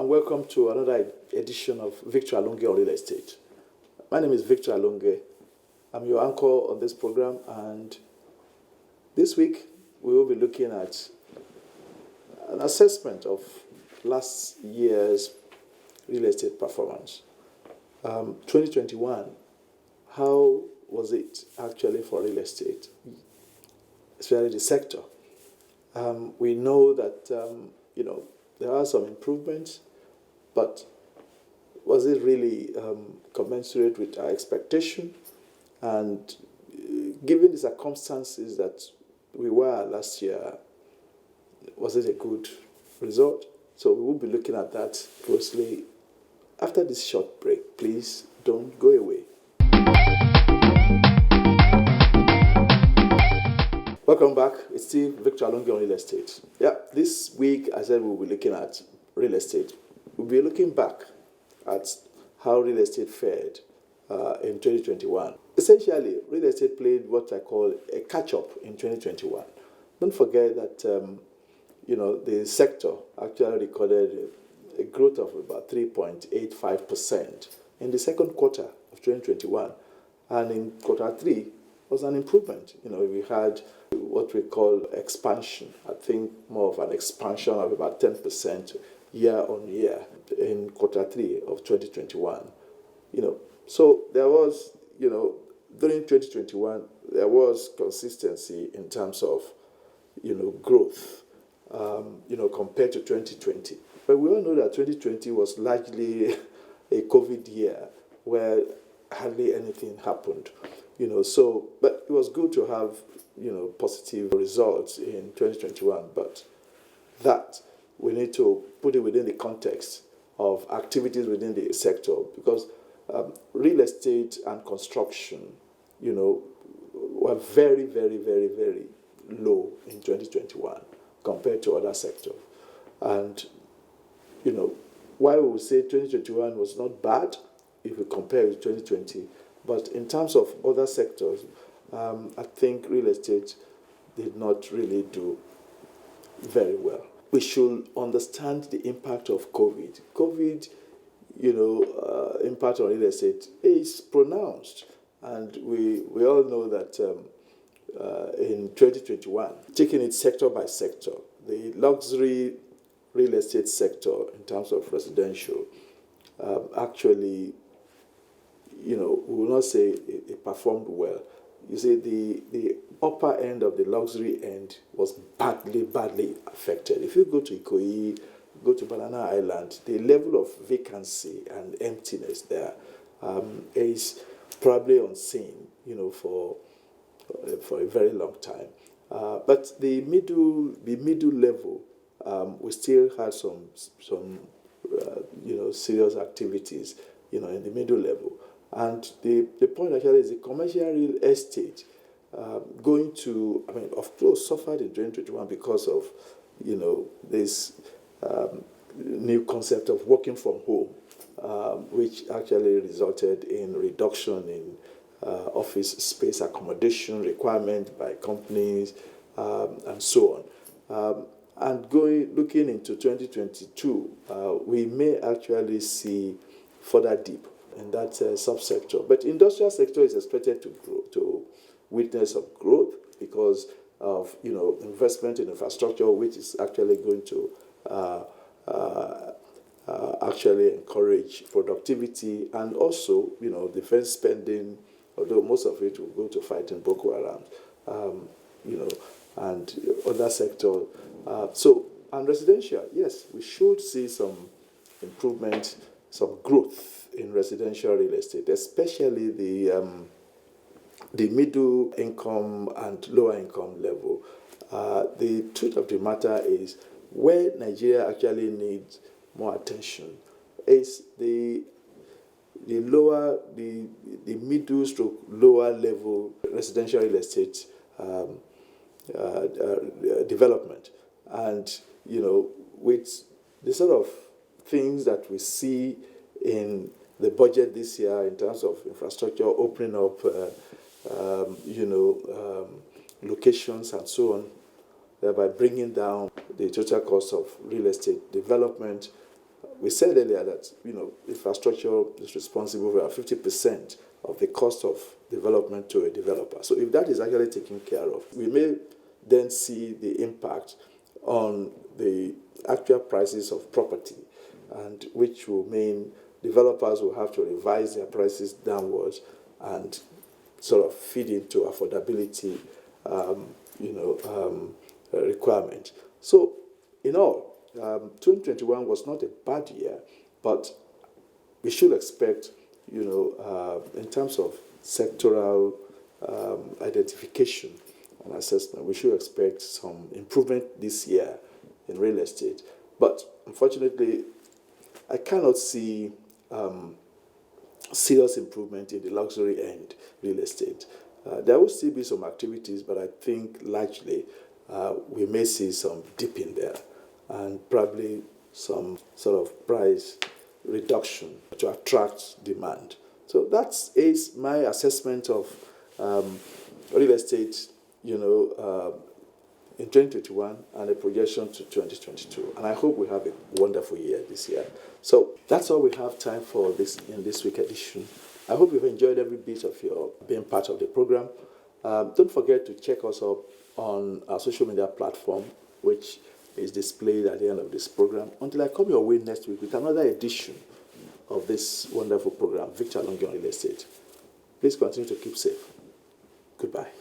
and welcome to another edition of Victor Alonge on Real Estate. My name is Victor Alonge. I'm your anchor on this program, and this week we will be looking at an assessment of last year's real estate performance. 2021, how was it actually for real estate, especially the sector? We know that there are some improvements, but was it really commensurate with our expectation? And given the circumstances that we were last year, was it a good result? So we will be looking at that closely after this short break. Please don't go away. Welcome back. It's still Victor Alonge on Real Estate. This week, I said we'll be looking at real estate. We'll be looking back at how real estate fared in 2021. Essentially, real estate played what I call a catch-up in 2021. Don't forget that the sector actually recorded a growth of about 3.85% in the second quarter of 2021, and in quarter three was an improvement. We had what we call expansion. I think more of an expansion of about 10% year on year in quarter three of 2021. So there was, during 2021, there was consistency in terms of, growth, compared to 2020. But we all know that 2020 was largely a COVID year where hardly anything happened. But it was good to have, positive results in 2021. But that we need to put it within the context of activities within the sector, because real estate and construction, were very, very, very, very low in 2021 compared to other sectors. And, while we would say 2021 was not bad if we compare with 2020, but in terms of other sectors, I think real estate did not really do very well. We should understand the impact of COVID. COVID, impact on real estate is pronounced. And we all know that in 2021, taking it sector by sector, the luxury real estate sector in terms of residential actually, we will not say it performed well. You see, the upper end of the luxury end was badly affected. If you go to Ikoyi, go to Banana Island, the level of vacancy and emptiness there is probably unseen, for a very long time. But the middle level, we still had some serious activities, in the middle level. And the point actually is the commercial real estate of course, suffered in 2021 because of, this new concept of working from home, which actually resulted in reduction in office space accommodation requirement by companies and so on. And looking into 2022, we may actually see further dip in that subsector. But industrial sector is expected to witness some growth because of investment in infrastructure, which is actually going to actually encourage productivity, and also defense spending, although most of it will go to fighting Boko Haram, and other sectors. And residential, yes, we should see some improvement, some growth in residential real estate, especially the middle income and lower income level. The truth of the matter is, where Nigeria actually needs more attention is the middle stroke lower level residential real estate development. And with the sort of things that we see in the budget this year in terms of infrastructure opening up, locations and so on, thereby bringing down the total cost of real estate development, we said earlier that infrastructure is responsible for 50% of the cost of development to a developer. So if that is actually taken care of, we may then see the impact on the actual prices of property, and which will mean developers will have to revise their prices downwards and sort of feed into affordability requirement. So in all, 2021 was not a bad year, but we should expect, in terms of sectoral identification and assessment, we should expect some improvement this year in real estate. But unfortunately, I cannot see serious improvement in the luxury end real estate. There will still be some activities, but I think largely we may see some dip in there and probably some sort of price reduction to attract demand. So that is my assessment of real estate, in 2021 and a projection to 2022. And I hope we have a wonderful year this year. So that's all we have time for in this week edition. I hope you've enjoyed every bit of your being part of the program. Don't forget to check us up on our social media platform, which is displayed at the end of this program. Until I come your way next week with another edition of this wonderful program, Victor Alonge on Real Estate. Please continue to keep safe. Goodbye.